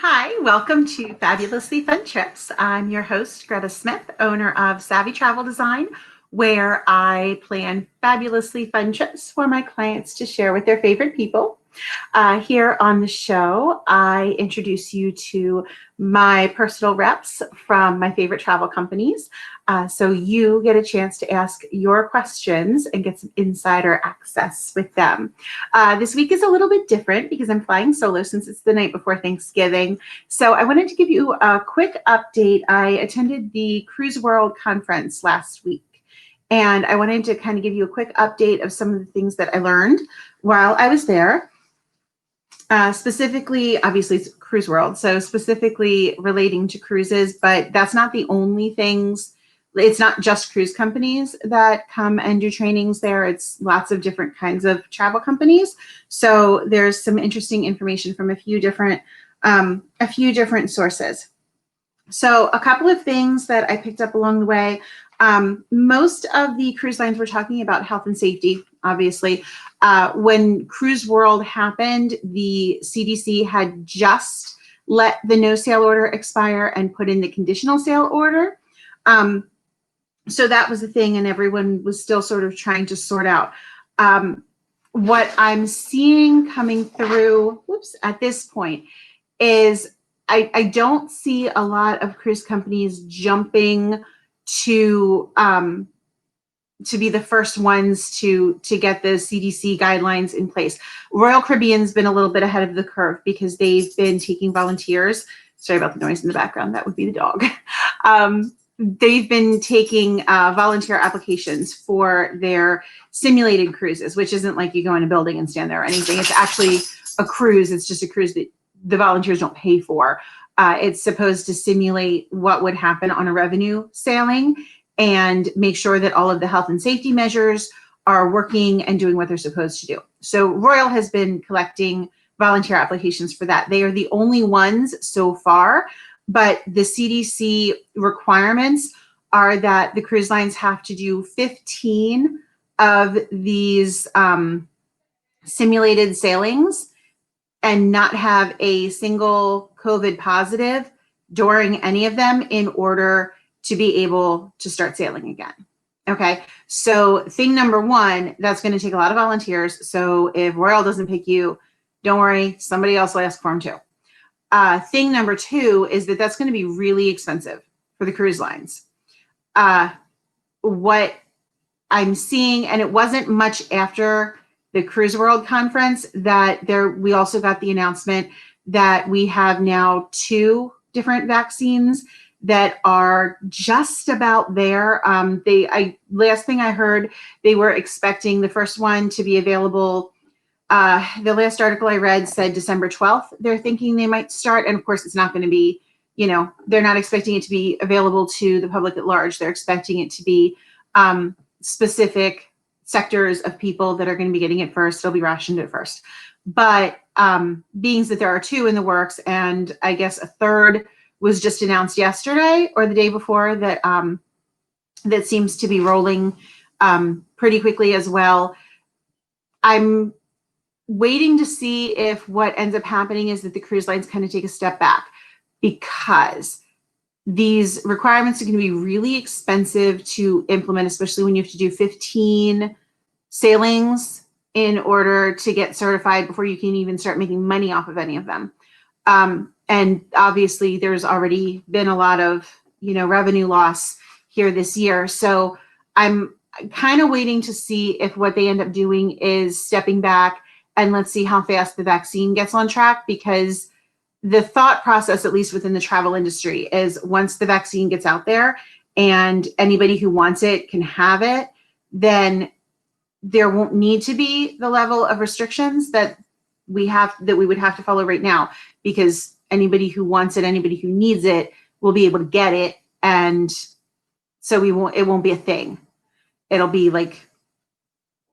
Hi, welcome to Fabulously Fun Trips. I'm your host, Greta Smith, owner of Savvy Travel Design, where I plan fabulously fun trips for my clients to share with their favorite people. Here on the show, I introduce you to my personal reps from my favorite travel companies. So you get a chance to ask your questions and get some insider access with them. This week is a little bit different because I'm flying solo since it's the night before Thanksgiving. So I wanted to give you a quick update. I attended the Cruise World conference last week. And I wanted to kind of give you a quick update of some of the things that I learned while I was there. Specifically, obviously, it's Cruise World, so specifically relating to cruises, but that's not the only things. It's not just cruise companies that come and do trainings there. It's lots of different kinds of travel companies. So there's some interesting information from a few different sources. So a couple of things that I picked up along the way. Most of the cruise lines were talking about health and safety, obviously. When Cruise World happened, the CDC had just let the no sail order expire and put in the conditional sail order. So that was the thing, and everyone was still sort of trying to sort out. What I'm seeing coming through, at this point is I don't see a lot of cruise companies jumping to be the first ones to get the CDC guidelines in place. Royal Caribbean's been a little bit ahead of the curve because they've been taking volunteers. Sorry about the noise in the background. That would be the dog. They've been taking volunteer applications for their simulated cruises, which isn't like you go in a building and stand there or anything. It's actually a cruise. It's just a cruise that the volunteers don't pay for. It's supposed to simulate what would happen on a revenue sailing and make sure that all of the health and safety measures are working and doing what they're supposed to do. So Royal has been collecting volunteer applications for that. They are the only ones so far, but the CDC requirements are that the cruise lines have to do 15 of these simulated sailings and not have a single COVID positive during any of them in order to be able to start sailing again. Okay, so thing number one, that's going to take a lot of volunteers. So if Royal doesn't pick you, don't worry, somebody else will ask for them too. Thing number two is that that's going to be really expensive for the cruise lines. What I'm seeing, and it wasn't much after the Cruise World conference, that we also got the announcement that we have now 2 different vaccines that are just about there. Last thing I heard, they were expecting the first one to be available. The last article I read said December 12th. They're thinking they might start. And of course, it's not going to be, they're not expecting it to be available to the public at large. They're expecting it to be specific sectors of people that are going to be getting it first. It'll be rationed at first. But being that there are 2 in the works, and I guess a third was just announced yesterday or the day before, that that seems to be rolling pretty quickly as well. I'm waiting to see if what ends up happening is that the cruise lines kind of take a step back, because these requirements are going to be really expensive to implement, especially when you have to do 15 sailings in order to get certified before you can even start making money off of any of them. And obviously there's already been a lot of, revenue loss here this year. So I'm kind of waiting to see if what they end up doing is stepping back and let's see how fast the vaccine gets on track, because the thought process, at least within the travel industry, is once the vaccine gets out there and anybody who wants it can have it, then there won't need to be the level of restrictions that we would have to follow right now, because anybody who wants it, anybody who needs it will be able to get it. And so it won't be a thing. It'll be like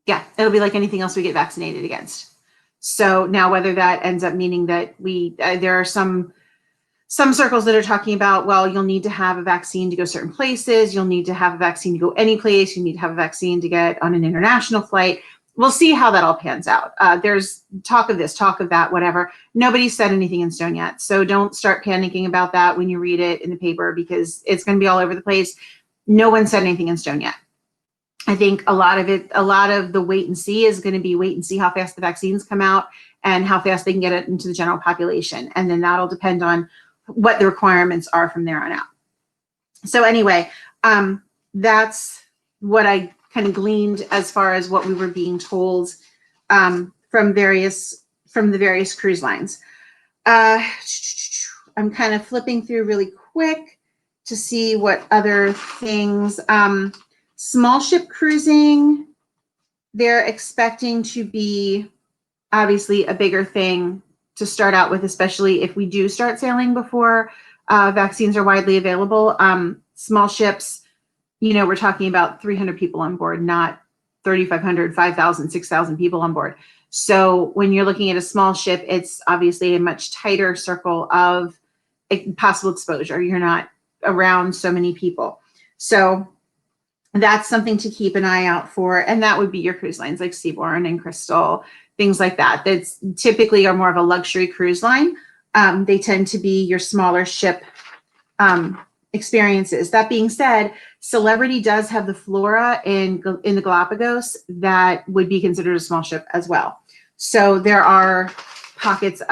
anything else we get vaccinated against. So now whether that ends up meaning that there are some circles that are talking about, well, you'll need to have a vaccine to go certain places. You'll need to have a vaccine to go any place. You need to have a vaccine to get on an international flight. we'll see how that all pans out. There's talk of this, talk of that, whatever. Nobody said anything in stone yet. So don't start panicking about that when you read it in the paper, because it's going to be all over the place. No one said anything in stone yet. I think a lot of the wait and see is going to be wait and see how fast the vaccines come out and how fast they can get it into the general population. And then that'll depend on what the requirements are from there on out. So anyway, that's what I kind of gleaned as far as what we were being told from the various cruise lines. I'm kind of flipping through really quick to see what other things. Small ship cruising, they're expecting to be obviously a bigger thing to start out with, especially if we do start sailing before vaccines are widely available. Small ships, we're talking about 300 people on board, not 3,500, 5,000, 6,000 people on board. So when you're looking at a small ship, it's obviously a much tighter circle of possible exposure. You're not around so many people. So that's something to keep an eye out for. And that would be your cruise lines like Seabourn and Crystal, things like that. That's typically are more of a luxury cruise line. They tend to be your smaller ship experiences. That being said, Celebrity does have the Flora in the Galapagos that would be considered a small ship as well. So there are pockets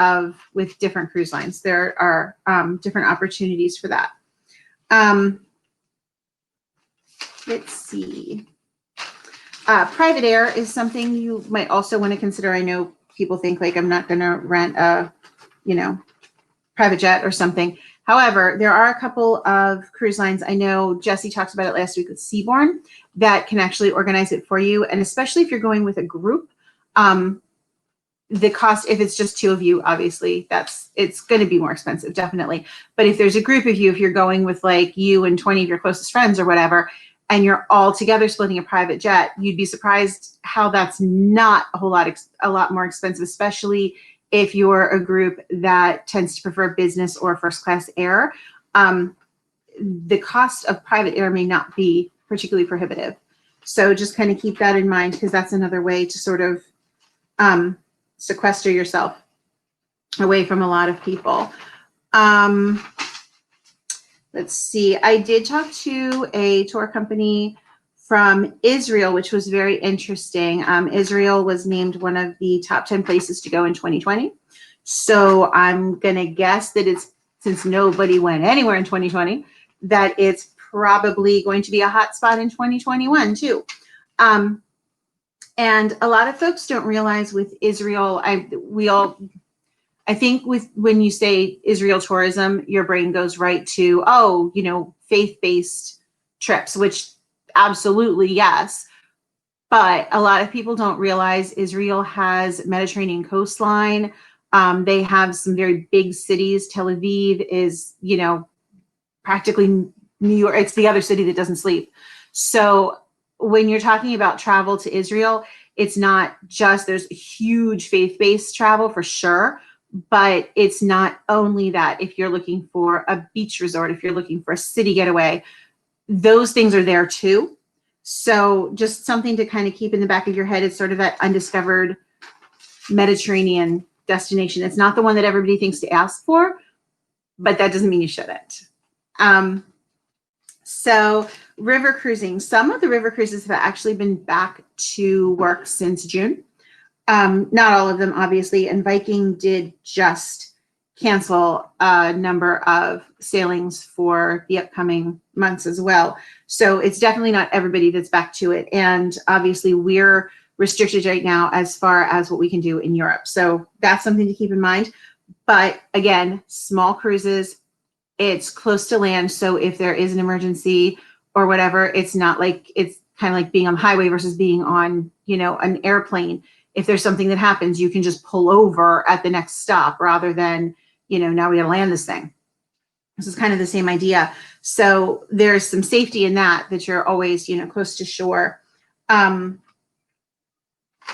with different cruise lines. There are different opportunities for that. Let's see. Private air is something you might also want to consider. I know people think like I'm not going to rent a, private jet or something. However, there are a couple of cruise lines. I know Jesse talked about it last week with Seabourn that can actually organize it for you. And especially if you're going with a group, the cost, if it's just two of you, obviously it's going to be more expensive, definitely. But if there's a group of you, if you're going with like you and 20 of your closest friends or whatever, and you're all together splitting a private jet, you'd be surprised how that's not a lot more expensive, especially if you're a group that tends to prefer business or first class air. The cost of private air may not be particularly prohibitive. So just kind of keep that in mind, because that's another way to sort of sequester yourself away from a lot of people. Let's see. I did talk to a tour company from Israel, which was very interesting. Israel was named one of the top 10 places to go in 2020. So I'm going to guess that since nobody went anywhere in 2020, that it's probably going to be a hot spot in 2021 too. And a lot of folks don't realize with Israel, I think when you say Israel tourism, your brain goes right to, faith-based trips, which absolutely, yes. But a lot of people don't realize Israel has Mediterranean coastline. They have some very big cities. Tel Aviv is, practically New York. It's the other city that doesn't sleep. So when you're talking about travel to Israel, it's not just, there's huge faith-based travel for sure. But it's not only that. If you're looking for a beach resort, if you're looking for a city getaway, those things are there too. So just something to kind of keep in the back of your head. It's sort of that undiscovered Mediterranean destination. It's not the one that everybody thinks to ask for, but that doesn't mean you shouldn't. So river cruising. Some of the river cruises have actually been back to work since June. Not all of them, obviously, and Viking did just cancel a number of sailings for the upcoming months as well. So it's definitely not everybody that's back to it. And obviously we're restricted right now as far as what we can do in Europe. So that's something to keep in mind. But again, small cruises, it's close to land. So if there is an emergency or whatever, it's not like, it's kind of like being on the highway versus being on, an airplane. If there's something that happens, you can just pull over at the next stop rather than, now we gotta land this thing. This is kind of the same idea. So there's some safety in that you're always, close to shore, and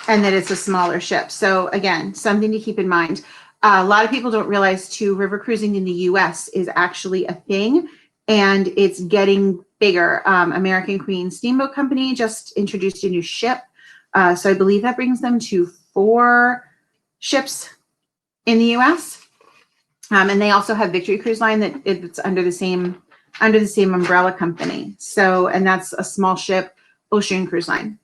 that it's a smaller ship. So again, something to keep in mind. A lot of people don't realize too, river cruising in the US is actually a thing, and it's getting bigger. American Queen Steamboat Company just introduced a new ship. So I believe that brings them to 4 ships in the U.S. And they also have Victory Cruise Line that it's under the same umbrella company. So, and that's a small ship, ocean cruise line.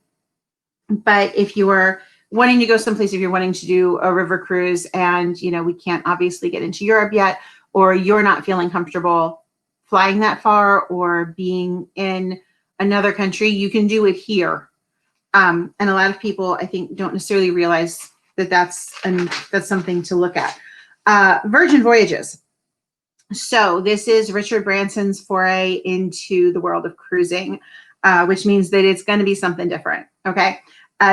But if you are wanting to go someplace, if you're wanting to do a river cruise and, you know, we can't obviously get into Europe yet, or you're not feeling comfortable flying that far or being in another country, you can do it here. And a lot of people, I think, don't necessarily realize that that's something to look at. Virgin Voyages. So this is Richard Branson's foray into the world of cruising, which means that it's going to be something different. Okay.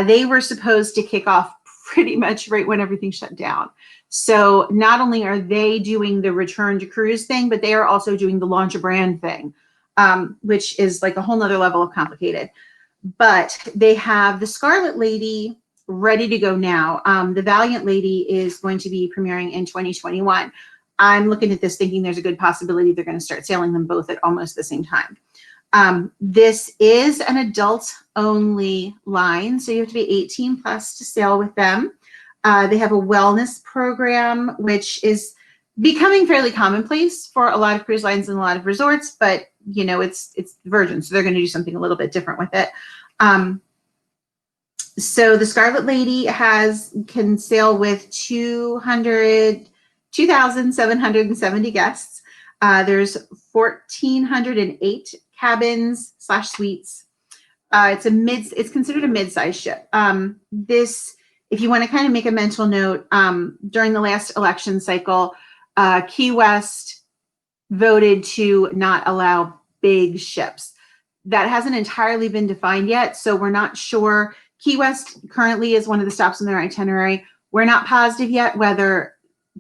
They were supposed to kick off pretty much right when everything shut down. So not only are they doing the return to cruise thing, but they are also doing the launch a brand thing, which is like a whole nother level of complicated. But they have the Scarlet Lady ready to go now. The Valiant Lady is going to be premiering in 2021. I'm looking at this thinking there's a good possibility they're going to start sailing them both at almost the same time. This is an adult only line, so you have to be 18 plus to sail with them. They have a wellness program, which is becoming fairly commonplace for a lot of cruise lines and a lot of resorts, but you know, it's Virgin, so they're going to do something a little bit different with it. So the Scarlet Lady can sail with 2,770 guests. There's 1,408 cabins / suites. It's considered a mid-sized ship. If you want to kind of make a mental note, during the last election cycle, Key West voted to not allow big ships. That hasn't entirely been defined yet, so we're not sure. Key West currently is one of the stops on their itinerary. We're not positive yet whether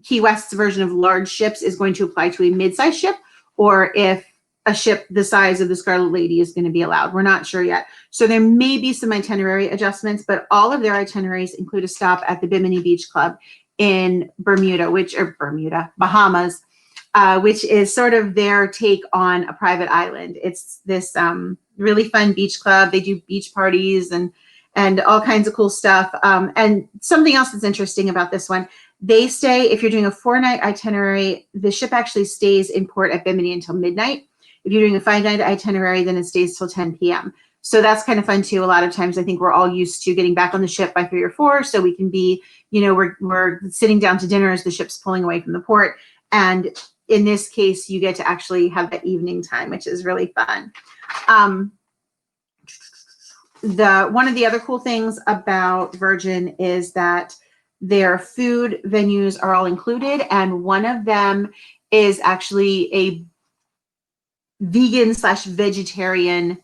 Key West's version of large ships is going to apply to a mid-sized ship or if a ship the size of the Scarlet Lady is going to be allowed. We're not sure yet. So there may be some itinerary adjustments, but all of their itineraries include a stop at the Bimini Beach Club in Bahamas, which is sort of their take on a private island. It's this really fun beach club. They do beach parties and all kinds of cool stuff. And something else that's interesting about this one, they stay, if you're doing a 4-night itinerary, the ship actually stays in port at Bimini until midnight. If you're doing a 5-night itinerary, then it stays till 10 p.m. So that's kind of fun too. A lot of times I think we're all used to getting back on the ship by 3 or 4, so we can be, you know, we're sitting down to dinner as the ship's pulling away from the port. And in this case, you get to actually have that evening time, which is really fun. One of the other cool things about Virgin is that their food venues are all included, and one of them is actually a vegan / vegetarian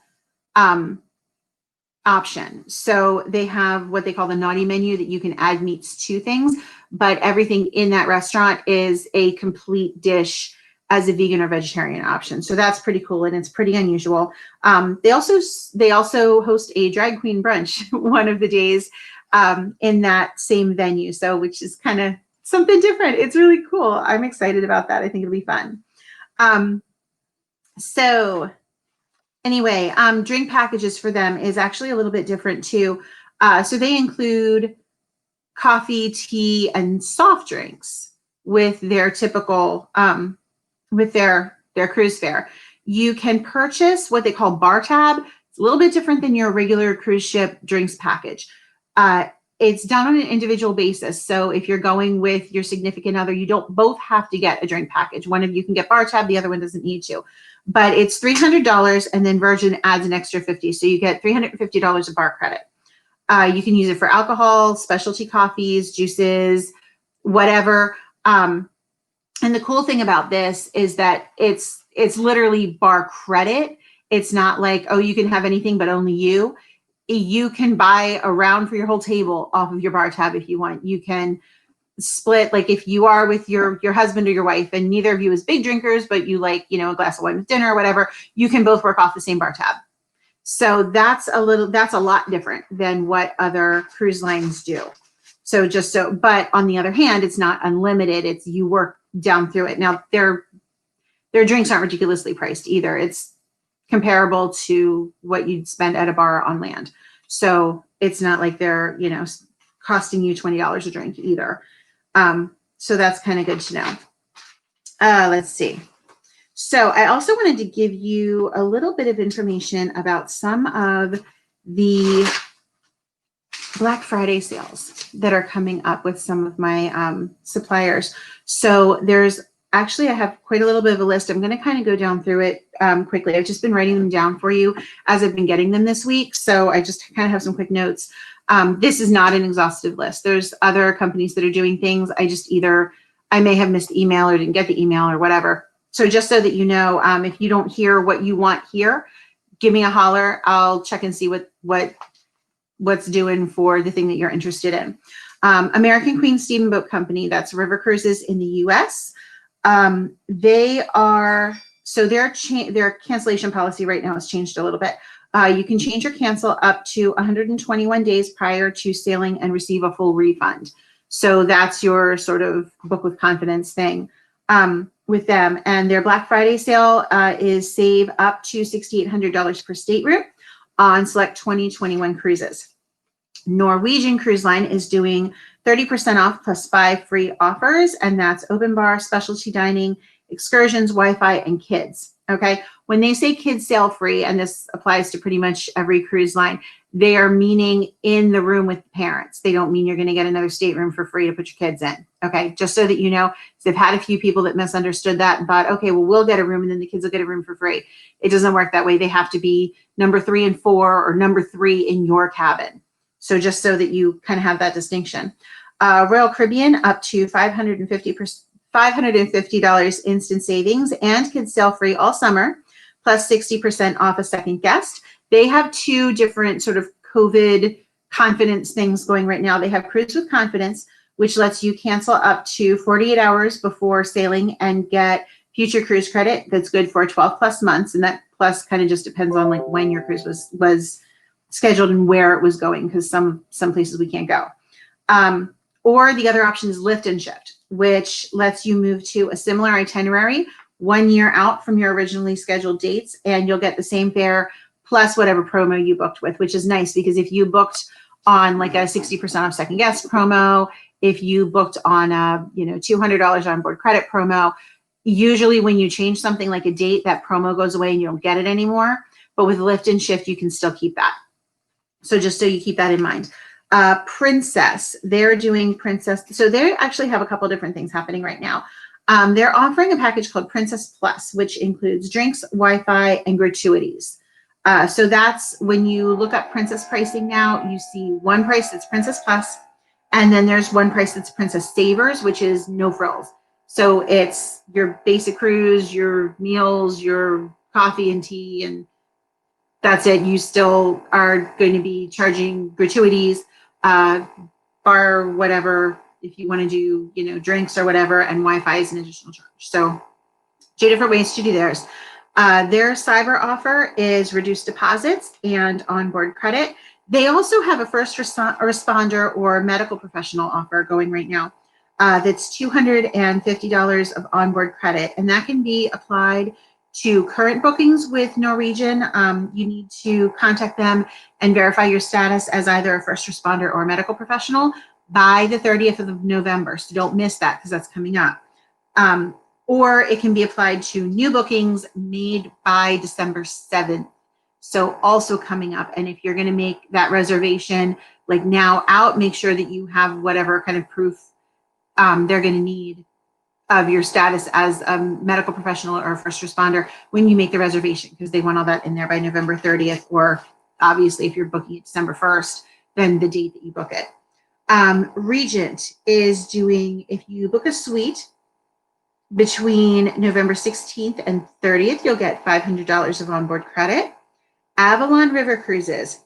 option. So they have what they call the naughty menu, that you can add meats to things, but everything in that restaurant is a complete dish as a vegan or vegetarian option. So that's pretty cool, and it's pretty unusual. They also host a drag queen brunch one of the days in that same venue. So, which is kind of something different. It's really cool. I'm excited about that. I think it'll be fun. So anyway, drink packages for them is actually a little bit different too. So they include coffee, tea, and soft drinks with their typical, with their cruise fare. You can purchase what they call bar tab. It's a little bit different than your regular cruise ship drinks package. It's done on an individual basis. So if you're going with your significant other, you don't both have to get a drink package. One of you can get bar tab, the other one doesn't need to. But it's $300, and then Virgin adds an extra $50. So you get $350 of bar credit. You can use it for alcohol, specialty coffees, juices, whatever. And the cool thing about this is that it's literally bar credit. It's not like, oh, you can have anything but only you. You can buy a round for your whole table off of your bar tab if you want. You can split, like if you are with your husband or your wife and neither of you is big drinkers, but you like, you know, a glass of wine with dinner or whatever, you can both work off the same bar tab. So that's a lot different than what other cruise lines do. So but on the other hand, it's not unlimited. It's you work down through it. Now their drinks aren't ridiculously priced either. It's comparable to what you'd spend at a bar on land. So it's not like they're, you know, costing you $20 a drink either. So that's kind of good to know. Let's see. So I also wanted to give you a little bit of information about some of the Black Friday sales that are coming up with some of my suppliers. So there's actually, I have quite a little bit of a list. I'm going to kind of go down through it quickly. I've just been writing them down for you as I've been getting them this week. So I just kind of have some quick notes. This is not an exhaustive list. There's other companies that are doing things. I may have missed the email or didn't get the email or whatever. So just so that you know, if you don't hear what you want here, give me a holler. I'll check and see what's doing for the thing that you're interested in. American Queen Steamboat Company, that's River Cruises in the US. Their cancellation policy right now has changed a little bit. You can change or cancel up to 121 days prior to sailing and receive a full refund. So that's your sort of book with confidence thing with them. And their Black Friday sale is save up to $6,800 per stateroom on select 2021 cruises. Norwegian Cruise Line is doing 30% off plus 5 free offers, and that's open bar, specialty dining, excursions, Wi-Fi, and kids. Okay, when they say kids sail free, and this applies to pretty much every cruise line, they are meaning in the room with parents. They don't mean you're going to get another stateroom for free to put your kids in. Okay, just so that you know, they've had a few people that misunderstood that and thought, okay, well, we'll get a room and then the kids will get a room for free. It doesn't work that way. They have to be number 3 and 4 or number 3 in your cabin. So just so that you kind of have that distinction. Royal Caribbean up to $550 instant savings, and kids sail free all summer, plus 60% off a second guest. They have 2 different sort of COVID confidence things going right now. They have Cruise with Confidence, which lets you cancel up to 48 hours before sailing and get future cruise credit that's good for 12 plus months. And that plus kind of just depends on like when your cruise was scheduled and where it was going, because some places we can't go. Or the other option is lift and shift, which lets you move to a similar itinerary 1 year out from your originally scheduled dates, and you'll get the same fare plus whatever promo you booked with, which is nice because if you booked on like a 60% off second guest promo, if you booked on a $200 on board credit promo, usually when you change something like a date, that promo goes away and you don't get it anymore. But with lift and shift, you can still keep that. So just so you keep that in mind. Princess, they're doing Princess. So they actually have a couple different things happening right now. They're offering a package called Princess Plus, which includes drinks, Wi-Fi, and gratuities. So that's when you look up Princess pricing now, you see one price that's Princess Plus, and then there's one price that's Princess Savers, which is no frills. So it's your basic cruise, your meals, your coffee and tea, and that's it. You still are going to be charging gratuities, bar, whatever, if you want to do, drinks or whatever, and Wi-Fi is an additional charge. So 2 different ways to do theirs. Their cyber offer is reduced deposits and onboard credit. They also have a first responder or medical professional offer going right now. That's $250 of onboard credit, and that can be applied to current bookings with Norwegian. You need to contact them and verify your status as either a first responder or a medical professional by the 30th of November. So don't miss that because that's coming up. Or it can be applied to new bookings made by December 7th. So also coming up. And if you're going to make that reservation like now out, make sure that you have whatever kind of proof they're going to need of your status as a medical professional or a first responder when you make the reservation, because they want all that in there by November 30th, or obviously if you're booking it December 1st, then the date that you book it. Regent is doing, if you book a suite between November 16th and 30th, you'll get $500 of onboard credit. Avalon River Cruises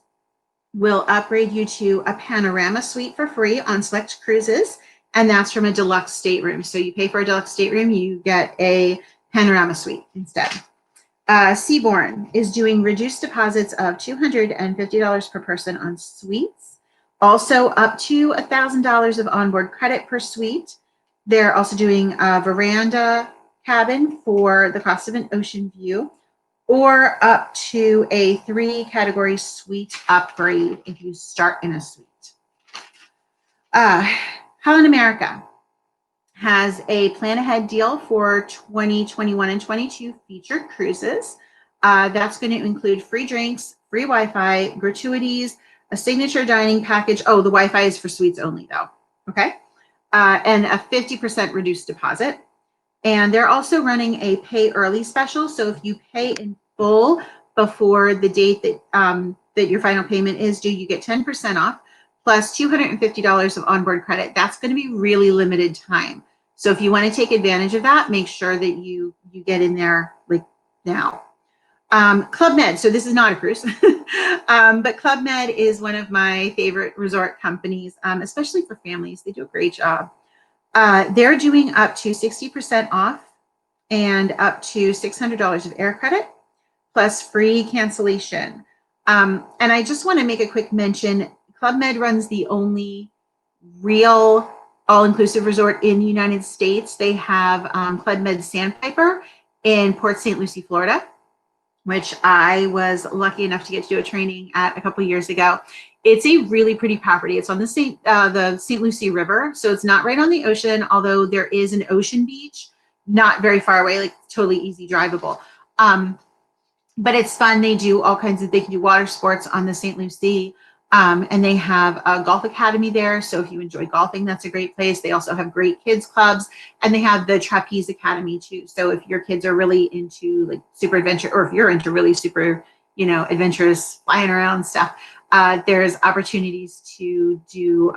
will upgrade you to a panorama suite for free on select cruises, and that's from a deluxe stateroom. So you pay for a deluxe stateroom, you get a panorama suite instead. Seabourn is doing reduced deposits of $250 per person on suites, also up to $1,000 of onboard credit per suite. They're also doing a veranda cabin for the cost of an ocean view, or up to a 3-category suite upgrade if you start in a suite. Holland America has a plan ahead deal for 2021 and 22 featured cruises. That's going to include free drinks, free Wi-Fi, gratuities, a signature dining package. Oh, the Wi-Fi is for suites only though. Okay. And a 50% reduced deposit. And they're also running a pay early special. So if you pay in full before the date that, that your final payment is due, you get 10% off plus $250 of onboard credit. That's going to be really limited time. So if you want to take advantage of that, make sure that you get in there like now. Club Med. So this is not a cruise, but Club Med is one of my favorite resort companies, especially for families. They do a great job. They're doing up to 60% off and up to $600 of air credit plus free cancellation. And I just want to make a quick mention. Club Med runs the only real all-inclusive resort in the United States. They have Club Med Sandpiper in Port St. Lucie, Florida, which I was lucky enough to get to do a training at a couple of years ago. It's a really pretty property. It's on the St. Lucie River, so it's not right on the ocean, although there is an ocean beach not very far away, like totally easy drivable. But it's fun. They do all kinds of, they can do water sports on the St. Lucie. And they have a golf academy there. So if you enjoy golfing, that's a great place. They also have great kids clubs, and they have the trapeze academy too. So if your kids are really into like super adventure, or if you're into really super, you know, adventurous flying around stuff, there's opportunities to do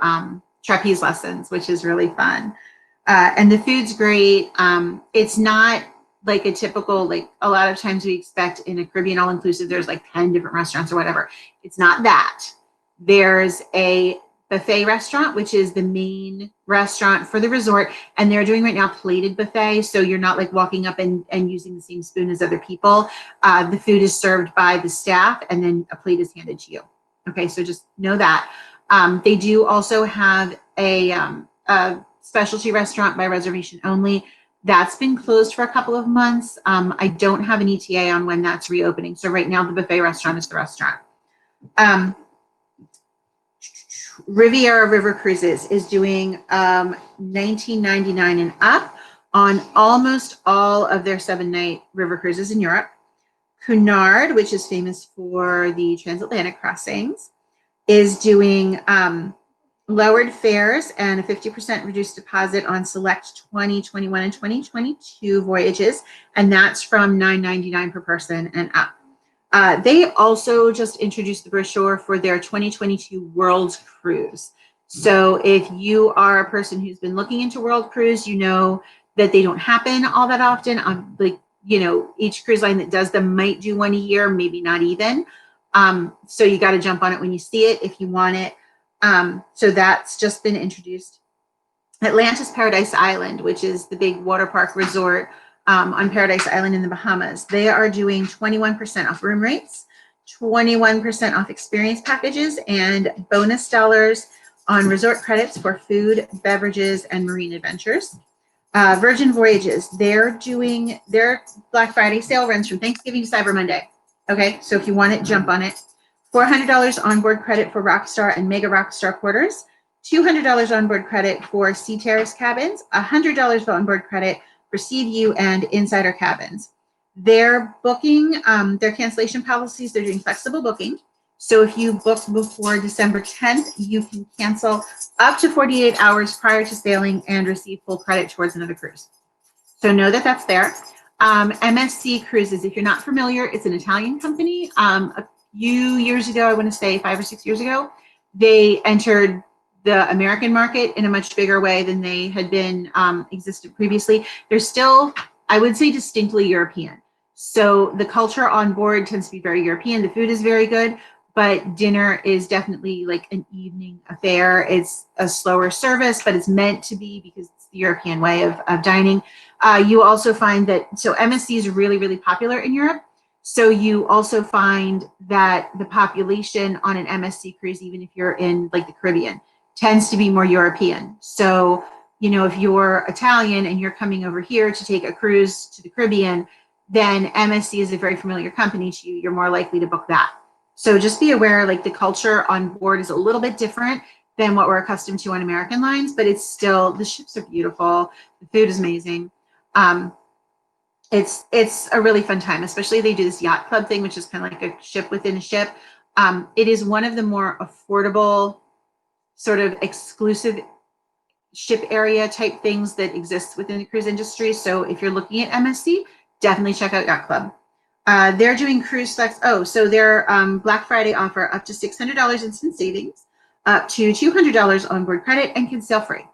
trapeze lessons, which is really fun. And the food's great. It's not like a typical, like a lot of times we expect in a Caribbean all-inclusive, there's like 10 different restaurants or whatever. It's not that. There's a buffet restaurant, which is the main restaurant for the resort. And they're doing right now plated buffet. So you're not like walking up and using the same spoon as other people. The food is served by the staff and then a plate is handed to you. Okay, so just know that. They do also have a specialty restaurant by reservation only. That's been closed for a couple of months. I don't have an ETA on when that's reopening. So right now the buffet restaurant is the restaurant. Riviera River Cruises is doing $19.99 and up on almost all of their 7-night river cruises in Europe. Cunard, which is famous for the transatlantic crossings, is doing lowered fares and a 50% reduced deposit on select 2021 and 2022 voyages, and that's from $9.99 per person and up. They also just introduced the brochure for their 2022 World Cruise. So if you are a person who's been looking into World Cruise, you know that they don't happen all that often. Like, you know, each cruise line that does them might do one a year, maybe not even. So you got to jump on it when you see it if you want it. So that's just been introduced. Atlantis Paradise Island, which is the big water park resort on Paradise Island in the Bahamas. They are doing 21% off room rates, 21% off experience packages, and bonus dollars on resort credits for food, beverages, and marine adventures. Virgin Voyages, they're doing their Black Friday sale runs from Thanksgiving to Cyber Monday. Okay, so if you want it, jump on it. $400 onboard credit for Rockstar and Mega Rockstar quarters, $200 onboard credit for Sea Terrace cabins, $100 onboard credit for Sea View and Insider cabins. They're booking, their cancellation policies, they're doing flexible booking. So if you book before December 10th, you can cancel up to 48 hours prior to sailing and receive full credit towards another cruise. So know that that's there. Msc Cruises, if you're not familiar, it's an Italian company. A few years ago, I want to say 5 or 6 years ago, they entered the American market in a much bigger way than they had been existed previously. They're still, I would say, distinctly European. So the culture on board tends to be very European. The food is very good, but dinner is definitely like an evening affair. It's a slower service, but it's meant to be because it's the European way of dining. You also find that, so MSC is really, really popular in Europe. So you also find that the population on an MSC cruise, even if you're in like the Caribbean, tends to be more European. So, you know, if you're Italian and you're coming over here to take a cruise to the Caribbean, then MSC is a very familiar company to you. You're more likely to book that. So just be aware, like the culture on board is a little bit different than what we're accustomed to on American lines, but it's still, the ships are beautiful. The food is amazing. It's a really fun time, especially they do this yacht club thing, which is kind of like a ship within a ship. It is one of the more affordable, sort of exclusive ship area type things that exist within the cruise industry. So if you're looking at MSC, definitely check out Yacht Club. They're doing cruise flex. Oh, so their Black Friday offer up to $600 instant savings, up to $200 onboard credit, and can sail free.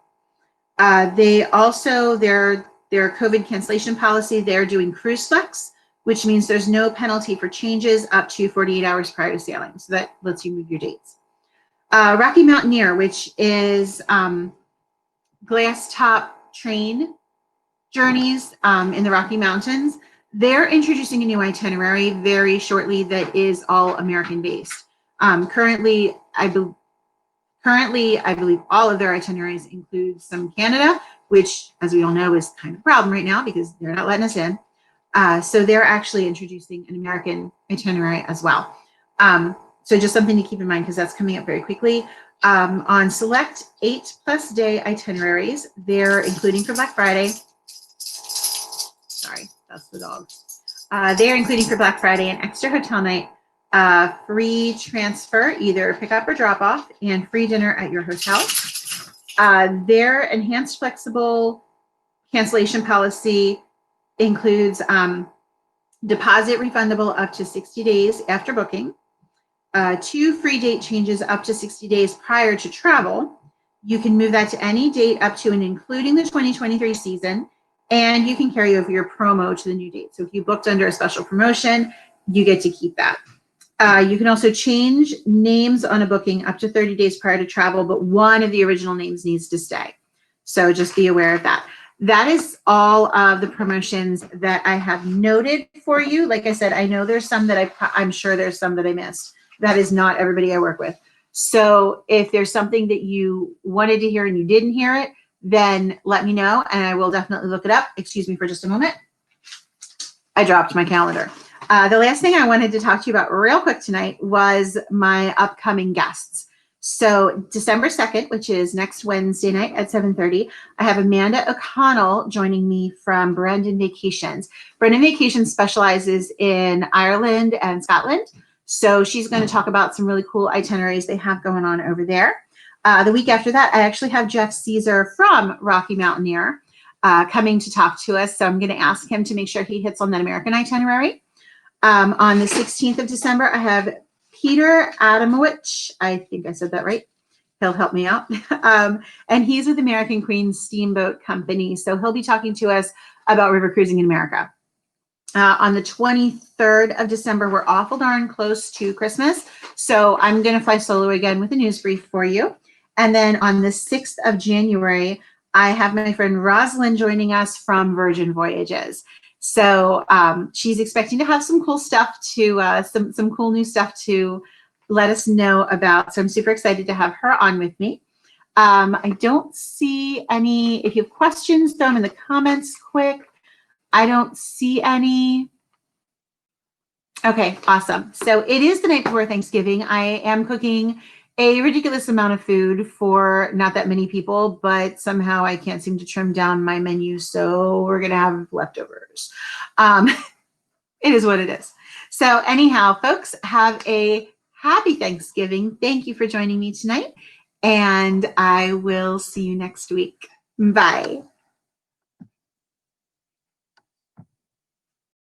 They also, their COVID cancellation policy, they're doing cruise flex, which means there's no penalty for changes up to 48 hours prior to sailing. So that lets you move your dates. Rocky Mountaineer, which is glass top train journeys in the Rocky Mountains. They're introducing a new itinerary very shortly that is all American based. Currently, I believe all of their itineraries include some Canada, which, as we all know, is kind of a problem right now because they're not letting us in. So they're actually introducing an American itinerary as well. So just something to keep in mind because that's coming up very quickly. On select 8+ day itineraries, they're including for Black Friday. Sorry, that's the dog. They're including for Black Friday an extra hotel night, free transfer, either pick up or drop off, and free dinner at your hotel. Their enhanced flexible cancellation policy includes deposit refundable up to 60 days after booking, 2 free date changes up to 60 days prior to travel. You can move that to any date up to and including the 2023 season, and you can carry over your promo to the new date. So if you booked under a special promotion, you get to keep that. You can also change names on a booking up to 30 days prior to travel, but one of the original names needs to stay. So just be aware of that. That is all of the promotions that I have noted for you. Like I said, I know there's some that I'm sure there's some that I missed. That is not everybody I work with. So if there's something that you wanted to hear and you didn't hear it, then let me know and I will definitely look it up. Excuse me for just a moment. I dropped my calendar. The last thing I wanted to talk to you about real quick tonight was my upcoming guests. So December 2nd, which is next Wednesday night at 7:30, I have Amanda O'Connell joining me from Brendan Vacations. Brendan Vacations specializes in Ireland and Scotland. So she's going to talk about some really cool itineraries they have going on over there. The week after that, I actually have Jeff Caesar from Rocky Mountaineer coming to talk to us. So I'm going to ask him to make sure he hits on that American itinerary. On the 16th of December, I have Peter Adamowicz. I think I said that right. He'll help me out. And he's with American Queen Steamboat Company. So he'll be talking to us about river cruising in America. On the 23rd of December, we're awful darn close to Christmas. So I'm going to fly solo again with a news brief for you. And then on the 6th of January, I have my friend Rosalind joining us from Virgin Voyages. So she's expecting to have some cool stuff to, some cool new stuff to let us know about. So I'm super excited to have her on with me. I don't see any, if you have questions, throw them in the comments quick. I don't see any. Okay, awesome. So it is the night before Thanksgiving. I am cooking a ridiculous amount of food for not that many people, but somehow I can't seem to trim down my menu. So we're going to have leftovers. It is what it is. So anyhow, folks, have a happy Thanksgiving. Thank you for joining me tonight. And I will see you next week. Bye.